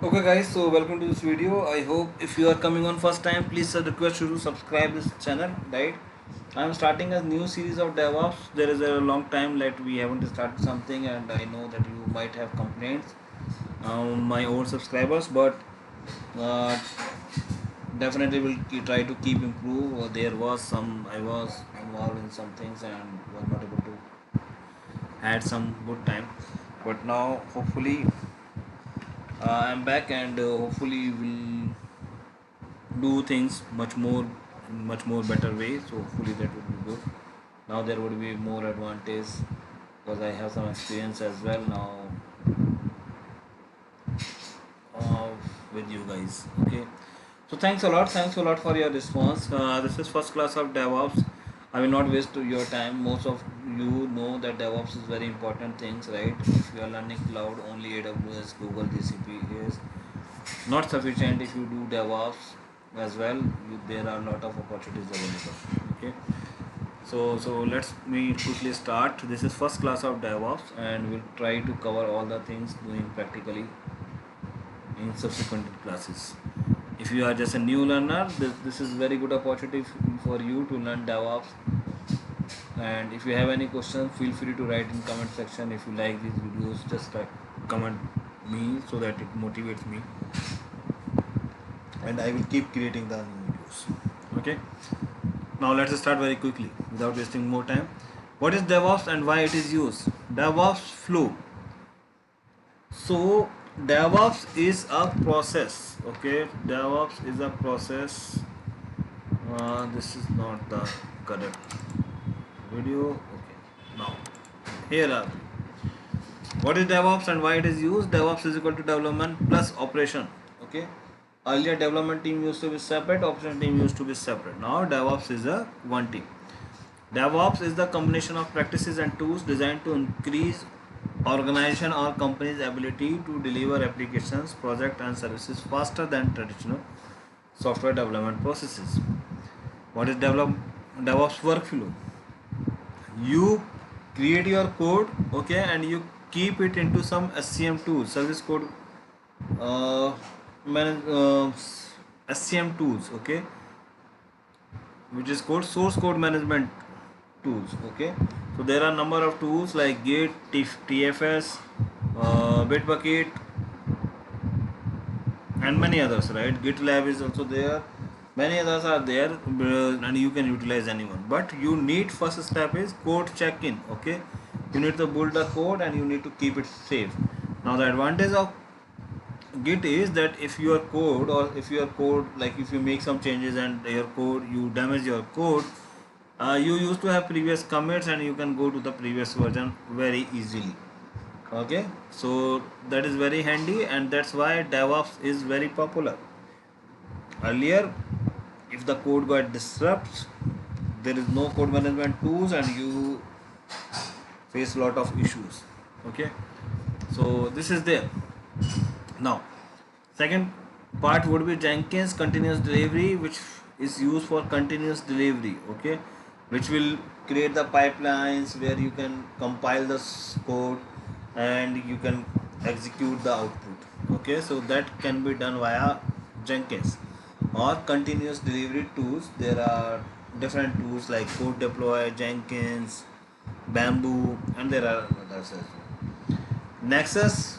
Okay guys, so welcome to this video. I hope if you are coming on first time, please request you to subscribe this channel, right? I am starting a new series of DevOps. There is a long time that we haven't started something, and I know that you might have complaints on my old subscribers, but uh, definitely will try to keep improve. There was some I was involved in some things and was not able to had some good time, but now hopefully I'm back and hopefully will do things much more better way, so hopefully that would be good. Now there would be more advantage because I have some experience as well now uh, with you guys. Okay, so thanks a lot for your response. This is first class of DevOps. I will not waste your time. Most of you know that DevOps is very important things, right? If you are learning cloud, only AWS, Google, GCP is not sufficient. If you do DevOps as well, there are a lot of opportunities available. Okay, so let's me quickly start. This is first class of DevOps, and we'll try to cover all the things doing practically in subsequent classes. If you are just a new learner, this is very good opportunity for you to learn DevOps. And if you have any questions, feel free to write in comment section. If you like these videos, just comment me so that it motivates me, and I will keep creating the new videos. Okay. Now let's start very quickly without wasting more time. What is DevOps and why it is used? DevOps flow. So DevOps is a process. Okay, DevOps is a process. This is not the correct video. Okay, now here are what is DevOps and why it is used. DevOps is equal to development plus operation. Okay, earlier development team used to be separate, operation team used to be separate. Now DevOps is a one team. DevOps is the combination of practices and tools designed to increase organization or company's ability to deliver applications, projects, and services faster than traditional software development processes. What is DevOps workflow? You create your code, okay, and you keep it into some SCM tool, service code uh, SCM tools, okay, which is called source code management tools. Okay, so there are number of tools like Git, TFS, Bitbucket, and many others, right? GitLab is also there, many others are there, and you can utilize anyone, but you need first step is code check-in. Okay, you need to build the code and you need to keep it safe. Now the advantage of Git is that if your code, or if your code, like if you make some changes and your code, you damage your code, you used to have previous commits and you can go to the previous version very easily. Okay, so that is very handy, and that's why DevOps is very popular. Earlier, if the code got disrupted, there is no code management tools and you face a lot of issues. Okay, so this is there. Now second part would be Jenkins continuous delivery, which is used for continuous delivery. Okay, which will create the pipelines where you can compile the code and you can execute the output. Okay, so that can be done via Jenkins or continuous delivery tools. There are different tools like Code Deploy, Jenkins, Bamboo, and there are others as well. Nexus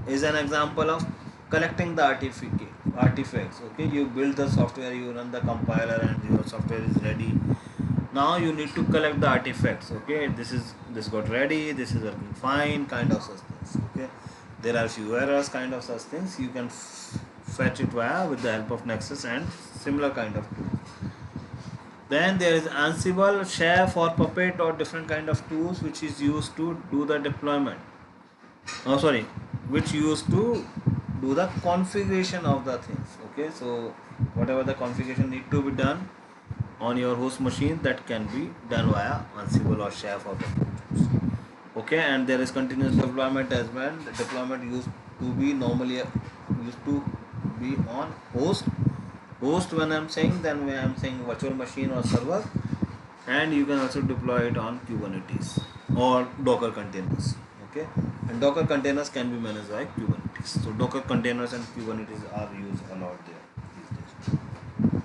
is an example of collecting the artifacts. Okay, you build the software, you run the compiler, and your software is ready. Now you need to collect the artifacts. Okay, this got ready, this is working fine, kind of such things. Okay, there are few errors, kind of such things. You can fetch it via with the help of Nexus and similar kind of tools. Then there is Ansible, Chef, or Puppet, or different kind of tools which is used to do the deployment. Oh, sorry, which used to do the configuration of the things. Okay, so whatever the configuration need to be done on your host machine, that can be done via Ansible or Chef or Puppet tools. Okay, and there is continuous deployment as well. The deployment used to be normally used to be on host when I'm saying, then when I'm saying virtual machine or server, and you can also deploy it on Kubernetes or Docker containers. Okay, and Docker containers can be managed by Kubernetes. Kubernetes. So Docker containers and Kubernetes are used a lot there these days.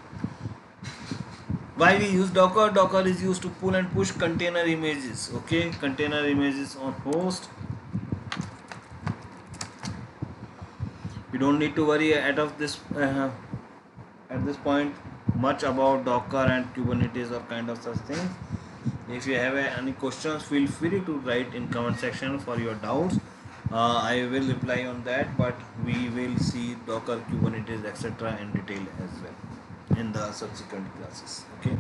Why we use Docker? Docker is used to pull and push container images. Okay, container images on host. You don't need to worry at this point much about Docker and Kubernetes or kind of such things. If you have any questions, feel free to write in comment section for your doubts. I will reply on that, but we will see Docker, Kubernetes, etc. in detail as well in the subsequent classes. Okay.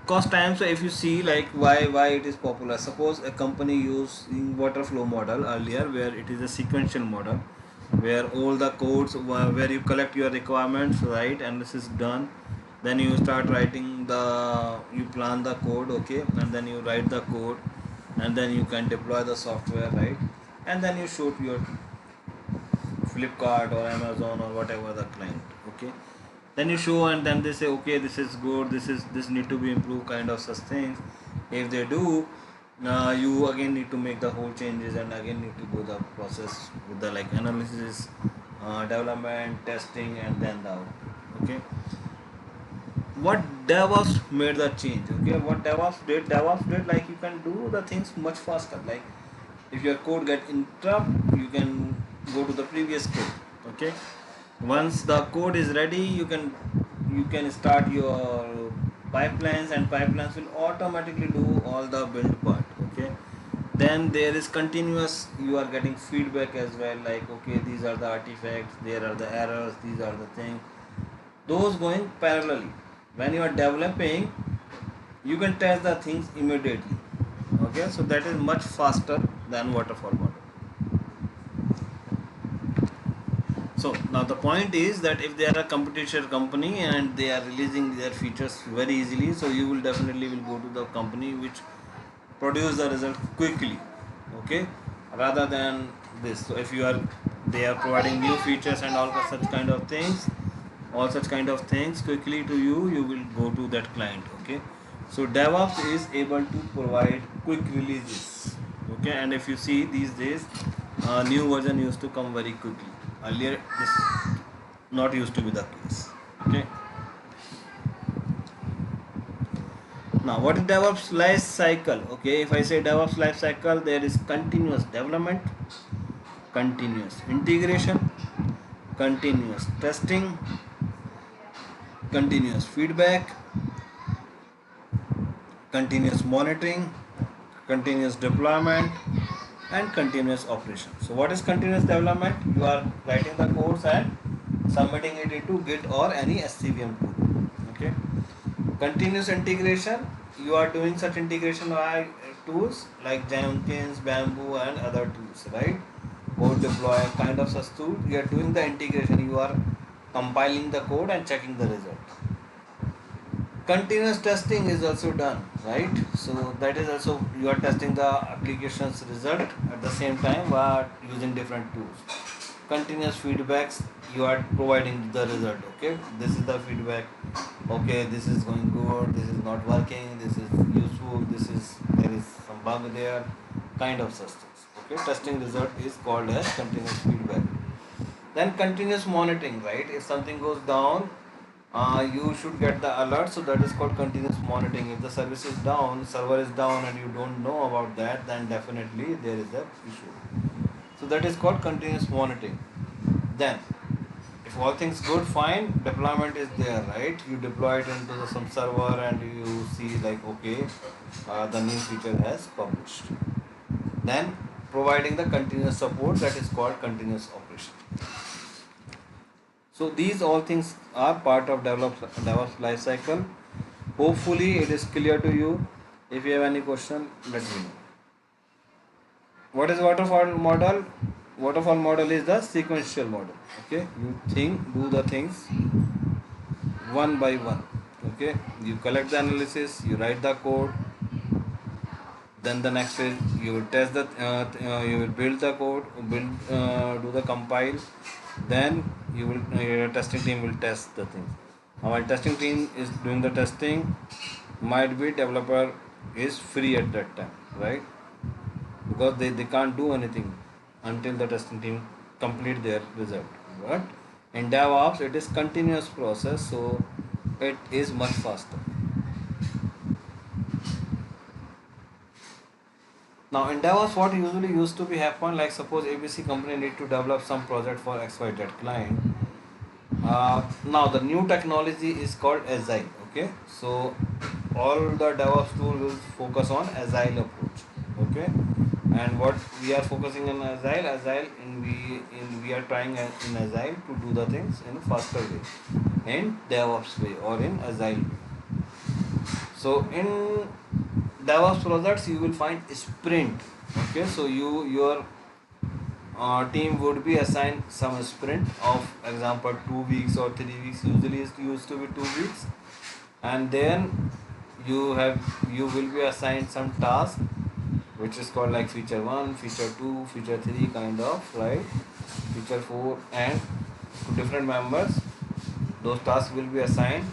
Cost time. So if you see like why it is popular. Suppose a company using water flow model earlier, where it is a sequential model, where all the codes where you collect your requirements, right, and this is done, then you start writing you plan the code, okay, and then you write the code, and then you can deploy the software, right, and then you shoot your Flipkart or Amazon or whatever the client, okay, then you show and then they say okay, this is good, this need to be improved, kind of such things. If they do, you again need to make the whole changes and again need to go the process with the like analysis, development, testing, and then the output. Okay, what DevOps made the change? Okay, what DevOps did like you can do the things much faster. Like if your code get interrupt, you can go to the previous code. Okay, once the code is ready, you can start your pipelines, and pipelines will automatically do all the build part. Okay, then there is continuous, you are getting feedback as well, like okay, these are the artifacts, there are the errors, these are the things, those going parallelly. When you are developing, you can test the things immediately. Okay, so that is much faster than waterfall model. So now the point is that if they are a competition company and they are releasing their features very easily, so you will definitely will go to the company which produce the result quickly, okay, rather than this. So if you are, they are providing new features and all such kind of things quickly to you, you will go to that client. Okay, so DevOps is able to provide quick releases. Okay, and if you see these days, new version used to come very quickly. Earlier this not used to be the case. Okay, now what is DevOps life cycle? Okay, if I say DevOps life cycle, there is continuous development, continuous integration, continuous testing, continuous feedback, continuous monitoring, continuous deployment, and continuous operation. So what is continuous development? You are writing the codes and submitting it into Git or any SCVM tool. Okay. Continuous integration, you are doing such integration by tools like Jenkins, Bamboo, and other tools, right? Code deploy, kind of such tool. You are doing the integration. You are compiling the code and checking the result. Continuous testing is also done, right? So that is also, you are testing the application's result at the same time but using different tools. Continuous feedbacks, you are providing the result. Okay, this is the feedback. Okay, this is going good, this is not working, this is useful, there is some bug there, kind of such things. Okay, testing result is called as continuous feedback. Then continuous monitoring, right? If something goes down, you should get the alert, so that is called continuous monitoring. If the service is down, server is down, and you don't know about that, then definitely there is a issue. So that is called continuous monitoring. Then if all things good, fine, deployment is there, right? You deploy it into some server and you see like okay, the new feature has published. Then providing the continuous support, that is called continuous operation. So these all things are part of DevOps life cycle. Hopefully it is clear to you. If you have any question, let me know. What is waterfall model? Waterfall model is the sequential model. Okay, you do the things one by one. Okay, you collect the analysis, you write the code. Then the next is you will test you will build the code, do the compile. Then your testing team will test the things. While testing team is doing the testing, might be developer is free at that time, right? Because they can't do anything. until the testing team complete their result. But in DevOps, it is continuous process, so it is much faster. Now in DevOps, what usually used to be happen, like suppose ABC company need to develop some project for XYZ client. Now the new technology is called Agile. Okay, so all the DevOps tool will focus on Agile approach. Okay, and what we are focusing on Agile we are trying in Agile to do the things in a faster way, in DevOps way or in Agile. So in DevOps projects you will find sprint. Okay, so your team would be assigned some sprint of example 2 weeks or 3 weeks. Usually it used to be 2 weeks, and then you will be assigned some task which is called like feature 1, feature 2, feature 3 kind of, right, feature 4, and to different members those tasks will be assigned,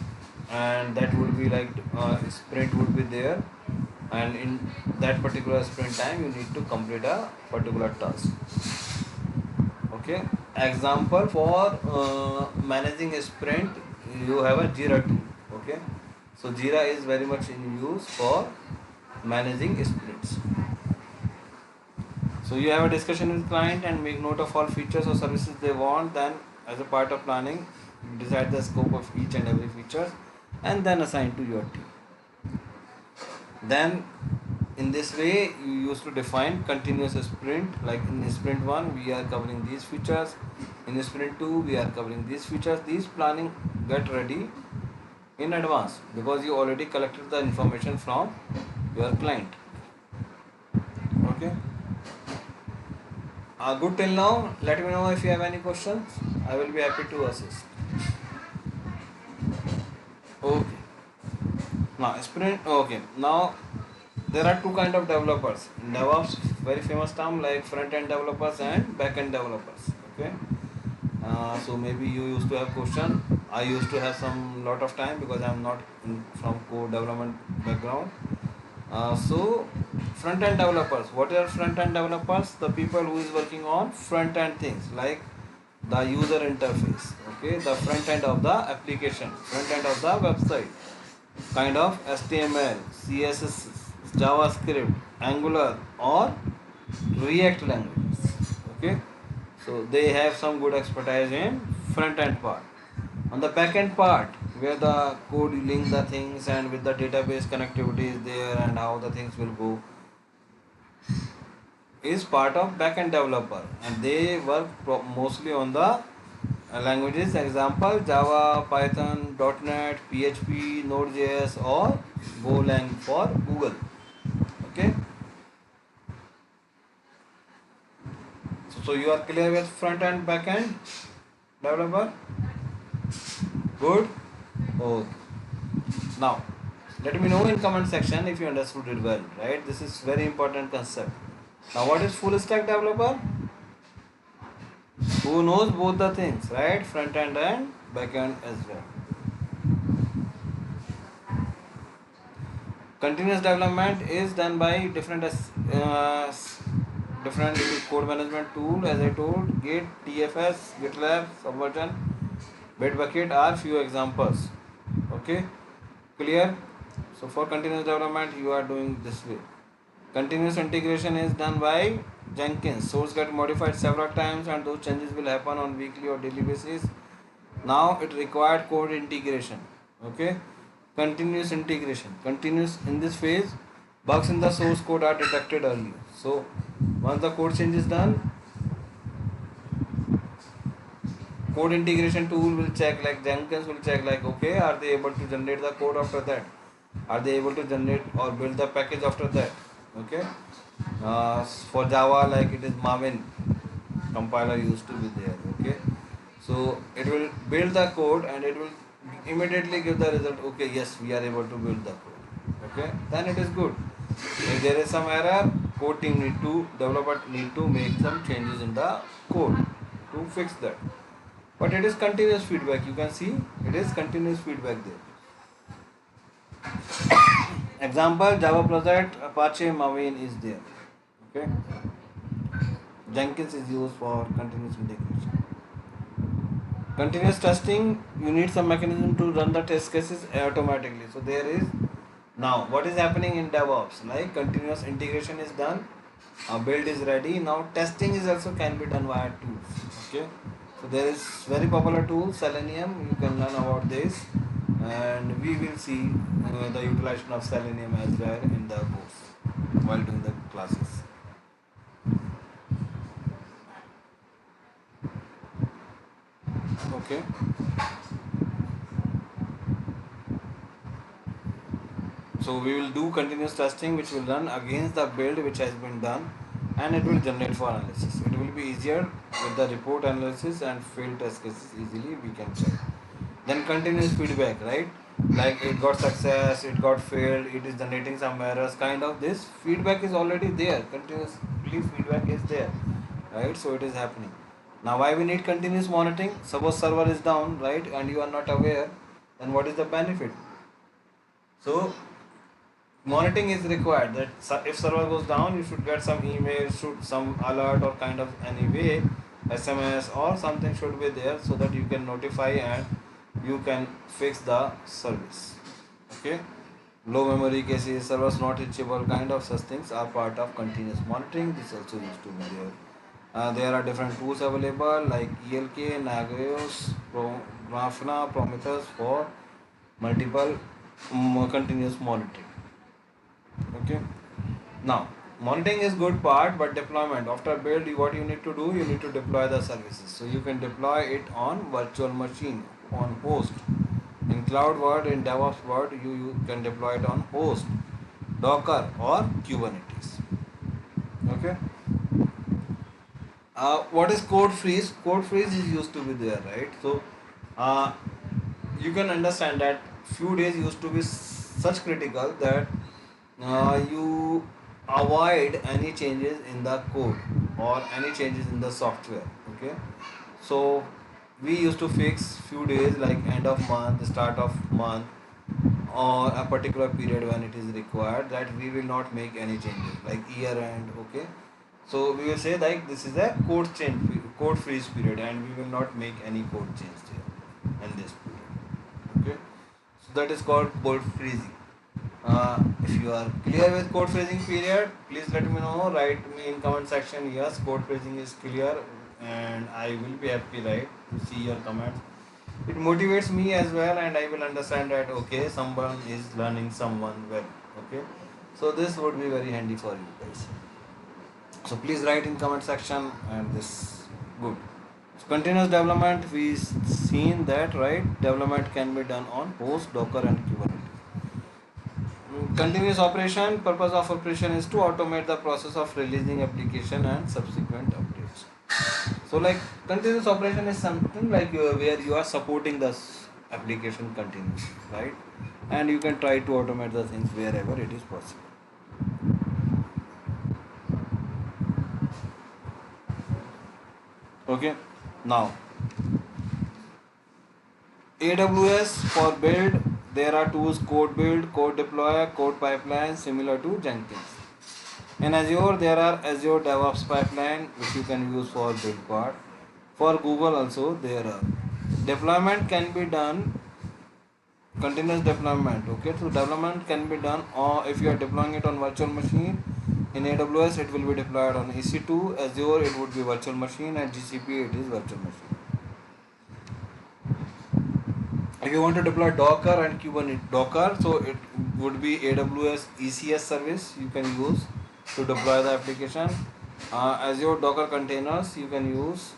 and that would be like sprint would be there, and in that particular sprint time you need to complete a particular task. Okay, example for managing a sprint, you have a Jira tool. Okay, so Jira is very much in use for managing sprints. So you have a discussion with client and make note of all features or services they want. Then as a part of planning, decide the scope of each and every feature and then assign to your team. Then in this way you used to define continuous sprint, like in sprint 1 we are covering these features, in sprint 2 we are covering these features. These planning get ready in advance because you already collected the information from your client. Okay, good till now. Let me know if you have any questions. I will be happy to assist. Okay, now sprint. Okay, now there are two kind of developers in DevOps. Very famous term like front end developers and back end developers. Okay, so maybe you used to have question. I used to have some lot of time because I am not from code development background. So front end developers. What are front end developers? The people who is working on front end things like the user interface. Okay, the front end of the application, front end of the website, kind of HTML, CSS, JavaScript, Angular, or React languages. Okay, so they have some good expertise in front end part. On the back end part, where the code you link the things and with the database connectivity is there and how the things will go, is part of back end developer, and they work mostly on the languages, example Java, Python, .NET, PHP, Node.js, or Golang for Google. Okay, so you are clear with front end, back end developer? Good. Okay. Now let me know in comment section if you understood it well. Right, this is very important concept. Now what is full stack developer? Who knows both the things, right? Front end and back end as well. Continuous development is done by different code management tool, as I told. Git, TFS, GitLab, Subversion, Bitbucket are few examples. Okay, clear? So for continuous development you are doing this way. Continuous integration is done by Jenkins. Source get modified several times and those changes will happen on weekly or daily basis. Now it required code integration. Okay, continuous integration. Continuous in this phase, bugs in the source code are detected early. So once the code change is done, code integration tool will check, like Jenkins will check, like okay, are they able to generate the code after that? Are they able to generate or build the package after that? Okay, for Java, like it is Maven compiler used to be there. Okay, so it will build the code and it will immediately give the result. Okay, yes, we are able to build the code. Okay, then it is good. If there is some error, code team developer need to make some changes in the code to fix that. But it is continuous feedback. You can see it is continuous feedback there. Example Java project Apache Maven is there. Okay, Jenkins is used for continuous integration. Continuous testing, you need some mechanism to run the test cases automatically. So there is now what is happening in DevOps, like continuous integration is done, a build is ready. Now testing is also can be done via tools. Okay, so there is very popular tool Selenium. You can learn about this, and we will see the utilization of Selenium as well in the course while doing the classes. Okay. So we will do continuous testing which will run against the build which has been done, and it will generate for analysis. It will be easier with the report analysis and failed test cases easily we can check. Then continuous feedback, right? Like it got success, it got failed, it is generating some errors, kind of this feedback is already there. Continuously feedback is there, right? So it is happening. Now why we need continuous monitoring? Suppose server is down, right, and you are not aware, then what is the benefit? So monitoring is required, that if server goes down you should get some email, should some alert or kind of any way SMS or something should be there so that you can notify and you can fix the service. Okay, low memory cases, servers not reachable, kind of such things are part of continuous monitoring. This also used to be there. There are different tools available like ELK, Nagios, Grafana, Prometheus for multiple continuous monitoring. Okay, now monitoring is good part, but deployment after build, what you need to do, you need to deploy the services. So you can deploy it on virtual machine, on host. In cloud world, in DevOps world, you can deploy it on host, Docker or Kubernetes. Okay, what is code freeze? Code freeze is used to be there, right? So uh, you can understand that few days used to be such critical that you avoid any changes in the code or any changes in the software. Okay, so we used to fix few days like end of month, start of month, or a particular period when it is required, that we will not make any changes like year end. Okay, so we will say like this is a code freeze period, and we will not make any code change there in this period. Okay, so that is called code freezing. If you are clear with code freezing period, please let me know. Write me in comment section. Yes, code freezing is clear, and I will be happy, right, to see your comments. It motivates me as well, and I will understand that okay, someone is learning someone well. Okay, so this would be very handy for you guys. So please write in comment section, and this good. So continuous development, we seen that, right? Development can be done on host, Docker, and Kubernetes. Continuous operation, purpose of operation is to automate the process of releasing application and subsequent updates. So like continuous operation is something like where you are supporting this application continuously, right? And you can try to automate the things wherever it is possible. Okay, now AWS for build, there are tools code build, code deploy, code pipeline similar to Jenkins. In Azure, there are Azure DevOps pipeline which you can use for build part. For Google also there are. Deployment can be done, continuous deployment. Okay, so development can be done, or if you are deploying it on virtual machine, in AWS it will be deployed on EC2, Azure it would be virtual machine, and GCP it is virtual machine. If you want to deploy Docker and Kubernetes, Docker, so it would be AWS ECS service you can use to deploy the application. Azure Docker containers you can use,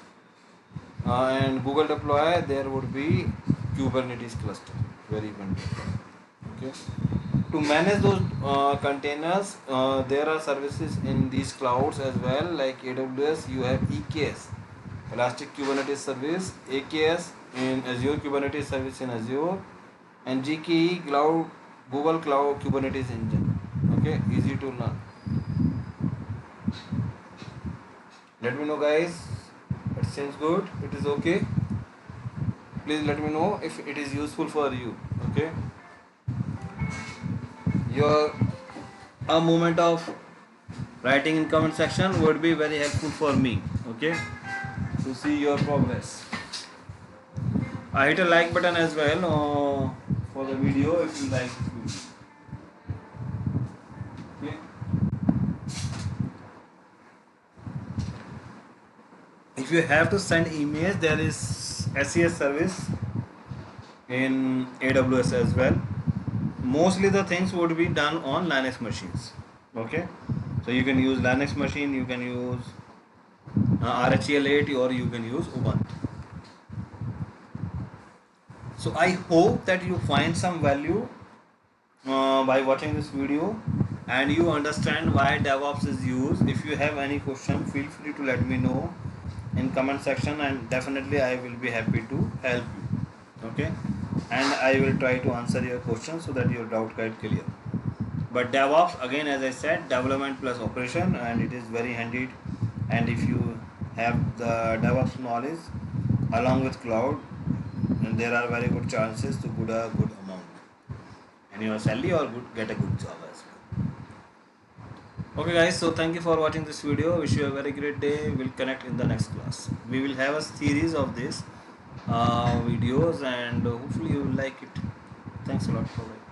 and Google Deploy there would be Kubernetes cluster where you can deploy. Okay, to manage those containers, there are services in these clouds as well. Like AWS, you have EKS, Elastic Kubernetes Service, AKS in Azure Kubernetes Service in Azure, and GKE Cloud, Google Cloud Kubernetes Engine. Okay, easy to learn. Let me know, guys. It seems good. It is okay. Please let me know if it is useful for you. Okay. Your a moment of Writing in comment section would be very helpful for me, okay, to see your progress. I hit a like button as well for the video if you like this video. Okay. If you have to send emails, there is SES service in AWS as well. Mostly the things would be done on Linux machines. Okay, so you can use Linux machine, you can use RHEL8, or you can use Ubuntu. So I hope that you find some value by watching this video and you understand why DevOps is used. If you have any question, feel free to let me know in comment section, and definitely I will be happy to help you. Okay, and I will try to answer your question so that your doubt get clear. But DevOps, again, as I said, development plus operation, and it is very handy. And if you have the DevOps knowledge along with cloud, then there are very good chances to get a good amount and your salary, or get a good job as well. Okay guys, so thank you for watching this video. Wish you a very great day. We'll connect in the next class. We will have a series of these videos, and hopefully you will like it. Thanks a lot for watching.